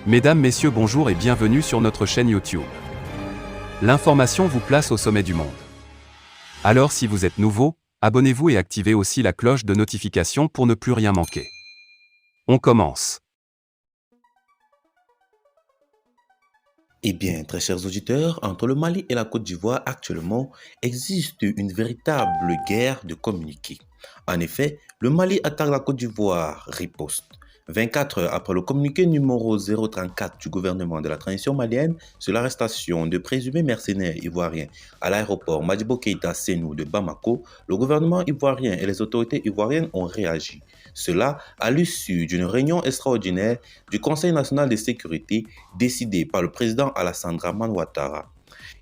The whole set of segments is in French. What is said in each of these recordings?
Mesdames, Messieurs, bonjour et bienvenue sur notre chaîne YouTube. L'information vous place au sommet du monde. Alors si vous êtes nouveau, abonnez-vous et activez aussi la cloche de notification pour ne plus rien manquer. On commence. Eh bien, très chers auditeurs, entre le Mali et la Côte d'Ivoire, actuellement, existe une véritable guerre de communiqués. En effet, le Mali attaque la Côte d'Ivoire, riposte. 24 heures après le communiqué numéro 034 du gouvernement de la transition malienne sur l'arrestation de présumés mercenaires ivoiriens à l'aéroport Modibo Keïta Sénou de Bamako, le gouvernement ivoirien et les autorités ivoiriennes ont réagi. Cela à l'issue d'une réunion extraordinaire du Conseil national de sécurité décidée par le président Alassane Dramane Ouattara.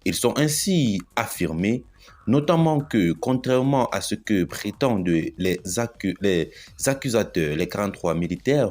Ils sont ainsi affirmés, notamment que, contrairement à ce que prétendent les accusateurs, les 43 militaires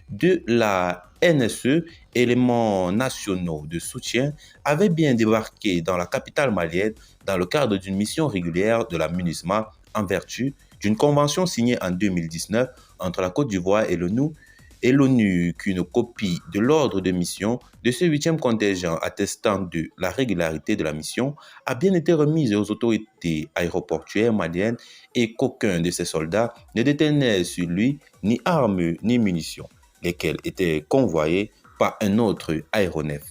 de la NSE, éléments nationaux de soutien, avaient bien débarqué dans la capitale malienne dans le cadre d'une mission régulière de la MINUSMA en vertu d'une convention signée en 2019 entre la Côte d'Ivoire et l'ONU qu'une copie de l'ordre de mission de ce 8e contingent attestant de la régularité de la mission a bien été remise aux autorités aéroportuaires maliennes et qu'aucun de ses soldats ne détenait sur lui ni armes ni munitions, lesquelles étaient convoyées par un autre aéronef.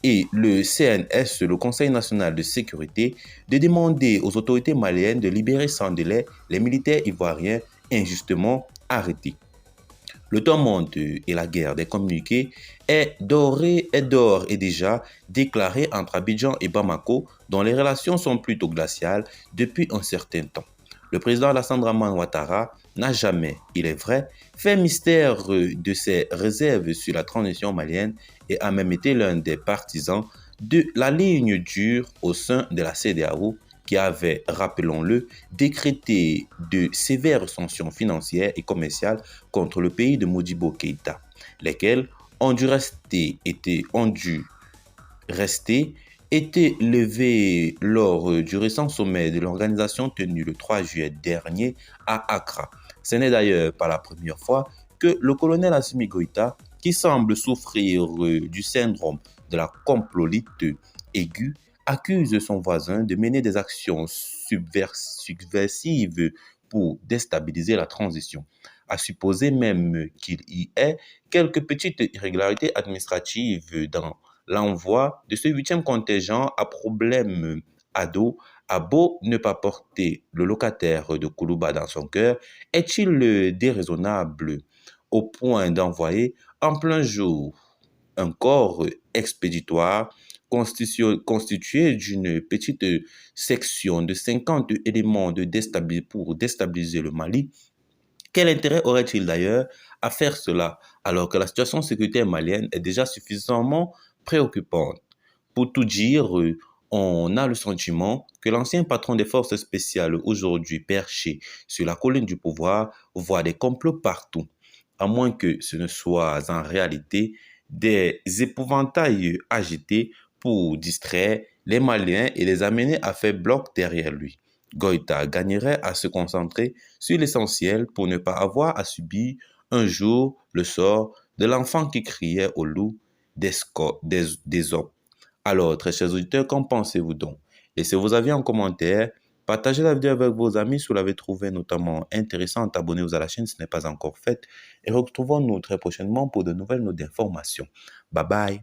Et le CNS, le Conseil national de sécurité, de demander aux autorités maliennes de libérer sans délai les militaires ivoiriens injustement arrêtés. Le temps monte et la guerre des communiqués est d'ores et déjà déclarée entre Abidjan et Bamako, dont les relations sont plutôt glaciales depuis un certain temps. Le président Alassane Dramane Ouattara n'a jamais, il est vrai, fait mystère de ses réserves sur la transition malienne et a même été l'un des partisans de la ligne dure au sein de la CEDEAO qui avait, rappelons-le, décrété de sévères sanctions financières et commerciales contre le pays de Modibo Keïta, lesquelles ont dû rester été levées lors du récent sommet de l'organisation tenu le 3 juillet dernier à Accra. Ce n'est d'ailleurs pas la première fois que le colonel Assimi Goïta, qui semble souffrir du syndrome de la complolite aiguë, accuse son voisin de mener des actions subversives pour déstabiliser la transition, à supposer même qu'il y ait quelques petites irrégularités administratives dans l'envoi de ce 8e contingent à problème ado a beau ne pas porter le locataire de Koulouba dans son cœur, est-il déraisonnable au point d'envoyer en plein jour un corps expéditoire constitué d'une petite section de 50 éléments pour déstabiliser le Mali? Quel intérêt aurait-il d'ailleurs à faire cela alors que la situation sécuritaire malienne est déjà suffisamment préoccupante? Pour tout dire, on a le sentiment que l'ancien patron des forces spéciales, aujourd'hui perché sur la colline du pouvoir, voit des complots partout, à moins que ce ne soit en réalité des épouvantails agités pour distraire les Maliens et les amener à faire bloc derrière lui. Goïta gagnerait à se concentrer sur l'essentiel pour ne pas avoir à subir un jour le sort de l'enfant qui criait au loup des hommes. Alors, très chers auditeurs, qu'en pensez-vous donc? Laissez vos avis en commentaire, partagez la vidéo avec vos amis si vous l'avez trouvée notamment intéressante, abonnez-vous à la chaîne si ce n'est pas encore fait et retrouvons-nous très prochainement pour de nouvelles notes d'information. Bye bye!